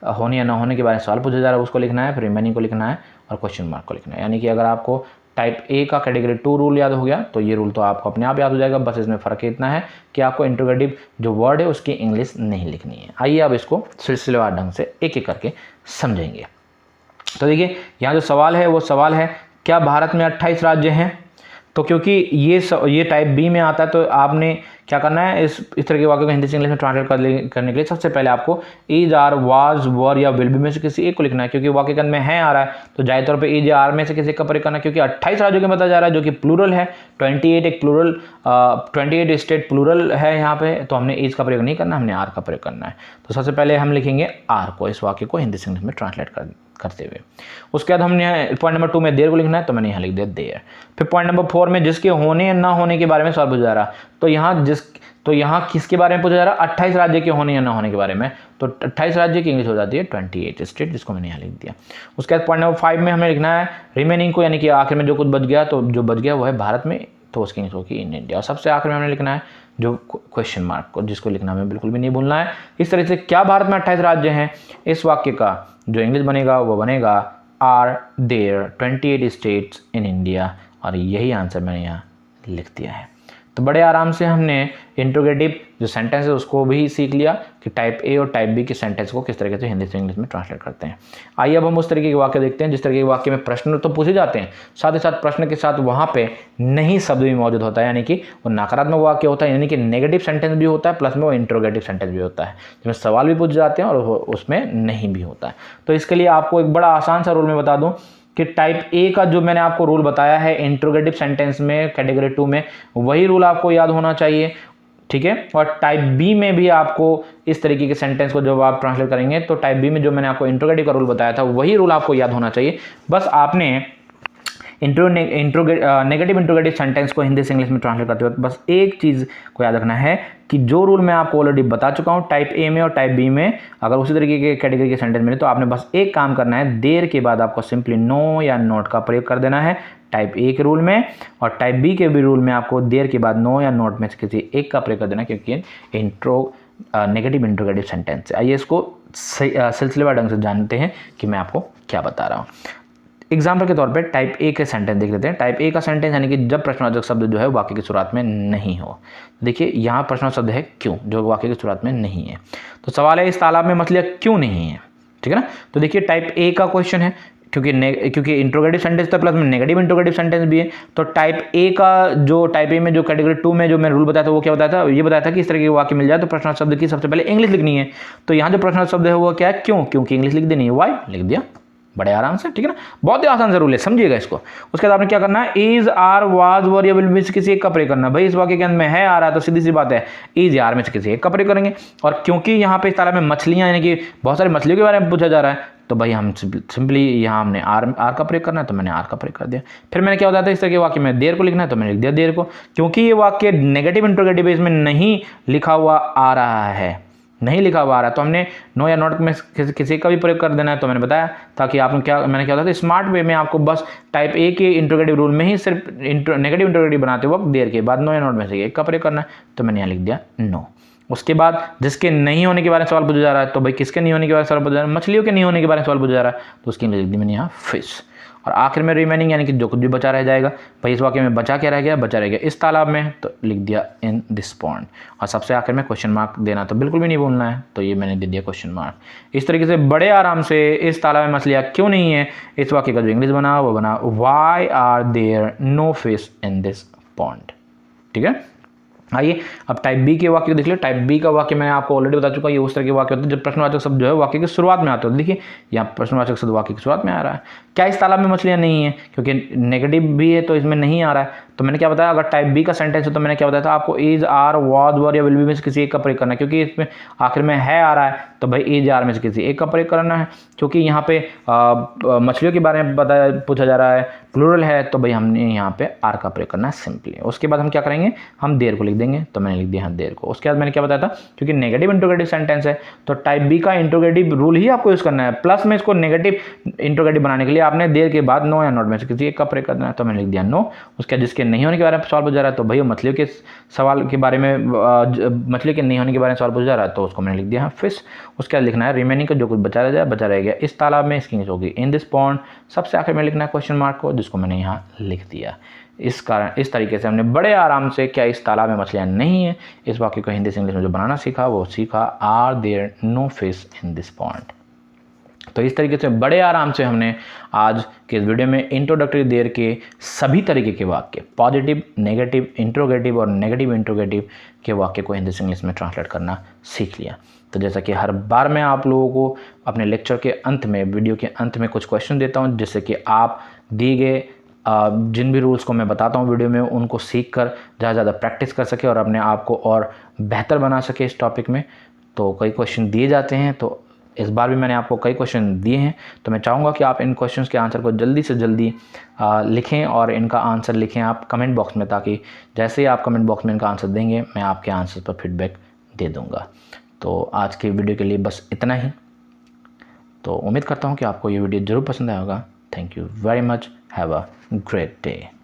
होने या ना होने के बारे में सवाल पूछा जा रहा है उसको लिखना है, फिर रिमेनिंग को लिखना है और क्वेश्चन मार्क को लिखना है। यानी कि अगर आपको टाइप ए का कैटेगरी 2 रूल याद हो गया तो ये रूल तो आपको अपने आप याद हो जाएगा। बस इसमें फ़र्क इतना है कि आपको इंट्रोगेटिव जो वर्ड है उसकी इंग्लिश नहीं लिखनी है। आइए अब इसको सिलसिलेवार ढंग से एक एक करके समझेंगे। तो देखिए यहाँ जो सवाल है वो सवाल है क्या भारत में 28 राज्य हैं। तो क्योंकि ये टाइप बी में आता है तो आपने क्या करना है, इस तरह के वाक्य को हिंदी से इंग्लिश में ट्रांसलेट करने के लिए सबसे पहले आपको इज आर वाज वर या विल बी में से किसी एक को लिखना है। क्योंकि वाक्य के अंदर में है आ रहा है तो जाहिर तौर पे इज आर में से किसी का प्रयोग करना है, क्योंकि 28 राज्यों के बताया जा रहा है जो कि प्लूरल है। 28 एक प्लूरल 28 स्टेट प्लूरल है यहाँ पे, तो हमने इज का प्रयोग नहीं करना, हमने आर का प्रयोग करना है। तो सबसे पहले हम लिखेंगे आर को, इस वाक्य को हिंदी से इंग्लिश में ट्रांसलेट करते हुए। उसके बाद हमने पॉइंट नंबर 2 में देयर को लिखना है, तो मैंने यहाँ लिख दिया देयर। फिर पॉइंट नंबर 4 में जिसके होने या ना होने के बारे में सवाल पूछा जा रहा है, तो यहाँ किसके बारे में पूछा जा रहा है, 28 राज्य के होने या ना होने के बारे में। तो 28 राज्य की इंग्लिश हो जाती है 28 स्टेट, जिसको मैंने यहाँ लिख दिया। उसके बाद पॉइंट नंबर 5 में हमें लिखना है रिमेनिंग को, यानी कि आखिर में जो कुछ बच गया, तो जो बच गया वो है भारत में, तो उसकी इंग्लिश होगी इन इंडिया। और सबसे आखिर में हमने लिखना है जो क्वेश्चन मार्क को, जिसको लिखना हमें बिल्कुल भी नहीं भूलना है। इस तरह से क्या भारत में 28 राज्य हैं, इस वाक्य का जो इंग्लिश बनेगा वो बनेगा are there 28 states in India, और यही आंसर मैंने यहाँ लिख दिया है। तो बड़े आराम से हमने इंट्रोगेटिव जो सेंटेंस है उसको भी सीख लिया कि टाइप ए और टाइप बी के सेंटेंस को किस तरीके से हिंदी से इंग्लिश में ट्रांसलेट करते हैं। आइए अब हम उस तरीके के वाक्य देखते हैं जिस तरीके के वाक्य में प्रश्न तो पूछे जाते हैं, साथ ही साथ प्रश्न के साथ वहाँ पे नहीं शब्द भी मौजूद होता है, यानी कि वो नकारात्मक वाक्य होता है, यानी कि नेगेटिव सेंटेंस भी होता है, प्लस में वो इंट्रोगेटिव सेंटेंस भी होता है जिसमें सवाल भी पूछे जाते हैं और उसमें नहीं भी होता है। तो इसके लिए आपको एक बड़ा आसान सा रूल में बता दूँ कि टाइप ए का जो मैंने आपको रूल बताया है इंट्रोगेटिव सेंटेंस में कैटेगरी 2 में, वही रूल आपको याद होना चाहिए, ठीक है। और टाइप बी में भी आपको इस तरीके के सेंटेंस को जब आप ट्रांसलेट करेंगे तो टाइप बी में जो मैंने आपको इंट्रोगेटिव का रूल बताया था वही रूल आपको याद होना चाहिए। बस आपने नेगेटिव इंट्रोगेटिव सेंटेंस को हिंदी से इंग्लिश में ट्रांसलेट करते वक्त बस एक चीज़ को याद रखना है कि जो रूल मैं आपको ऑलरेडी बता चुका हूँ टाइप ए में और टाइप बी में, अगर उसी तरीके के कैटेगरी के सेंटेंस मिले तो आपने बस एक काम करना है, देर के बाद आपको सिंपली नो या नॉट का प्रयोग कर देना है टाइप ए के रूल में, और टाइप बी के भी रूल में आपको देर के बाद नो या नॉट में से किसी एक का प्रयोग कर देना, क्योंकि नेगेटिव इंट्रोगेटिव सेंटेंस है। आइए इसको सिलसिलेवार ढंग से जानते हैं कि मैं आपको क्या बता रहा हूँ। एग्जाम्पल के तौर पे टाइप ए के सेंटेंस देख लेते हैं। टाइप ए का सेंटेंस यानी कि जब प्रश्नवाचक शब्द जो है वाक्य की शुरुआत में नहीं हो। देखिए यहाँ प्रश्नवाचक शब्द है क्यों, जो वाक्य की शुरुआत में नहीं है। तो सवाल है इस तालाब में मछलियाँ क्यों नहीं है, ठीक है ना। तो देखिए टाइप ए का क्वेश्चन है, क्योंकि इंट्रोगेटिव सेंटेंस था प्लस में नेगेटिव इंट्रोगेटिव सेंटेंस भी है। तो टाइप ए का जो टाइप ए में जो कैटेगरी 2 में जो मैं रूल बताया था वो क्या बताया था, ये बताया था कि इस तरह के वाक्य मिल जाए तो प्रश्नवाचक शब्द की सबसे पहले इंग्लिश लिखनी है। तो यहाँ जो प्रश्नवाचक शब्द है वो क्या है, क्यों, क्योंकि इंग्लिश लिख देनी है, वाई लिख दिया बड़े आराम से, ठीक है ना। बहुत ही आसान सा रूल है, समझिएगा इसको। उसके बाद आपने क्या करना है, इज आर वाज वर या विल में से किसी एक का प्रयोग करना। भाई इस वाक्य के अंदर में है आ रहा है तो सीधी सी बात है इज या आर में से किसी एक का प्रयोग करेंगे। और क्योंकि यहाँ पे इस तालाब में मछलियाँ यानी कि बहुत सारी मछलियों के बारे में पूछा जा रहा है तो भाई हम सिंपली यहाँ हमने आर का प्रयोग करना है तो मैंने आर का प्रयोग कर दिया। फिर मैंने क्या बताया था इस तरह के वाक्य में देर को लिखना है तो मैंने लिख दिया देर को। क्योंकि ये वाक्य नेगेटिव इंट्रोगेटिव इसमें नहीं लिखा हुआ आ रहा है, नहीं लिखा हुआ आ रहा है तो हमने नो या नॉट में किसी का भी प्रयोग कर देना है। तो मैंने बताया ताकि आपने मैंने क्या बताया था स्मार्ट वे में आपको बस टाइप ए के इंट्रोगेटिव रूल में ही सिर्फ नेगेटिव इंट्रोगेटिव बनाते वक्त देर के बाद नो या नॉट में से एक का प्रयोग करना है। तो मैंने यहाँ लिख दिया नो। उसके बाद जिसके नहीं होने के बारे में सवाल पूछा जा रहा है तो भाई किसके नहीं होने के बारे में सवाल पूछा जा रहा है, मछलियों के नहीं होने के बारे में सवाल पूछा जा रहा है तो उसकी लिख दी मैंने यहाँ फिश। और आखिर में रिमेनिंग यानी कि जो कुछ भी बचा रह जाएगा, भाई इस वाक्य में बचा क्या रह गया, बचा रह गया इस तालाब में तो लिख दिया इन दिस पॉन्ड। और सबसे आखिर में क्वेश्चन मार्क देना तो बिल्कुल भी नहीं भूलना है, तो ये मैंने दे दिया क्वेश्चन मार्क। इस तरीके से बड़े आराम से इस तालाब में मछलियाँ क्यों नहीं है, इस वाक्य का जो इंग्लिश बना वो बना why are there no fish in this pond, ठीक है। आइए अब टाइप बी के वाक्य देख लो। टाइप बी का वाक्य मैंने आपको ऑलरेडी बता चुका, ये उस तरह के वाक्य होते हैं जब प्रश्नवाचक शब्द जो है वाक्य की शुरुआत में आते हैं। देखिए यहाँ प्रश्नवाचक शब्द वाक्य की शुरुआत में आ रहा है। क्या इस तालाब में मछलियाँ नहीं है, क्योंकि नेगेटिव भी है तो इसमें नहीं आ रहा है। तो मैंने क्या बताया, अगर टाइप बी का सेंटेंस है तो मैंने क्या बताया था आपको इज आर वाज वर या विल बी में से किसी एक का प्रयोग करना है, क्योंकि इसमें आखिर में है आ रहा है तो भाई इज आर में से किसी एक का प्रयोग करना है। क्योंकि यहाँ पे मछलियों के बारे में पूछा जा रहा है, प्लूरल है तो भाई हमने यहाँ पे आर का प्रयोग करना है सिंपली। उसके बाद हम क्या करेंगे, हम देर को लिख देंगे तो मैंने लिख दिया यहाँ देर को। उसके बाद मैंने क्या बताया था, क्योंकि नेगेटिव इंट्रोगेटिव सेंटेंस है तो टाइप बी का इंट्रोगेटिव रूल ही आपको यूज करना है, प्लस में इसको नेगेटिव इंट्रोगेटिव बनाने के लिए आपने देर के बाद नो या नॉट में से किसी एक का प्रयोग करना है तो मैंने लिख दिया नो। उसके बाद जिसके नहीं होने के बारे में सवाल पूछा जा रहा है तो भाई मछलियों के सवाल के बारे में, मछली के नहीं होने के बारे में सवाल पूछा जा रहा है तो उसको मैंने लिख दिया फिश। उसके बाद लिखना है रिमेनिंग का जो कुछ बचा रह जाए बचा रह गया इस तालाब में, इसकी इंग्लिश होगी इन दिस पॉन्ड। सबसे आखिर में लिखना है क्वेश्चन मार्क को, जिसको मैंने यहाँ लिख दिया। इस तरीके से हमने बड़े आराम से क्या इस तालाब में मछलियाँ नहीं है इस वाक्य को हिंदी से इंग्लिश में जो बनाना सीखा वो सीखा are there no fish in this pond. तो इस तरीके से बड़े आराम से हमने आज के इस वीडियो में इंट्रोडक्टरी देयर के सभी तरीके के वाक्य, पॉजिटिव, नेगेटिव, इंट्रोगेटिव और नेगेटिव इंट्रोगेटिव के वाक्य को हिंदी से इंग्लिश में ट्रांसलेट करना सीख लिया। तो जैसा कि हर बार मैं आप लोगों को अपने लेक्चर के अंत में, वीडियो के अंत में कुछ क्वेश्चन देता हूं जिससे कि आप दिए गए जिन भी रूल्स को मैं बताता हूं वीडियो में उनको सीख कर ज़्यादा प्रैक्टिस कर सके और अपने आप को और बेहतर बना सके इस टॉपिक में। तो कई क्वेश्चन दिए जाते हैं, तो इस बार भी मैंने आपको कई क्वेश्चन दिए हैं, तो मैं चाहूँगा कि आप इन क्वेश्चंस के आंसर को जल्दी से जल्दी लिखें और इनका आंसर लिखें आप कमेंट बॉक्स में, ताकि जैसे ही आप कमेंट बॉक्स में इनका आंसर देंगे मैं आपके आंसर पर फीडबैक दे दूँगा। तो आज की वीडियो के लिए बस इतना ही। तो उम्मीद करता हूँ कि आपको ये वीडियो ज़रूर पसंद आया होगा। Thank you very much, have a great day.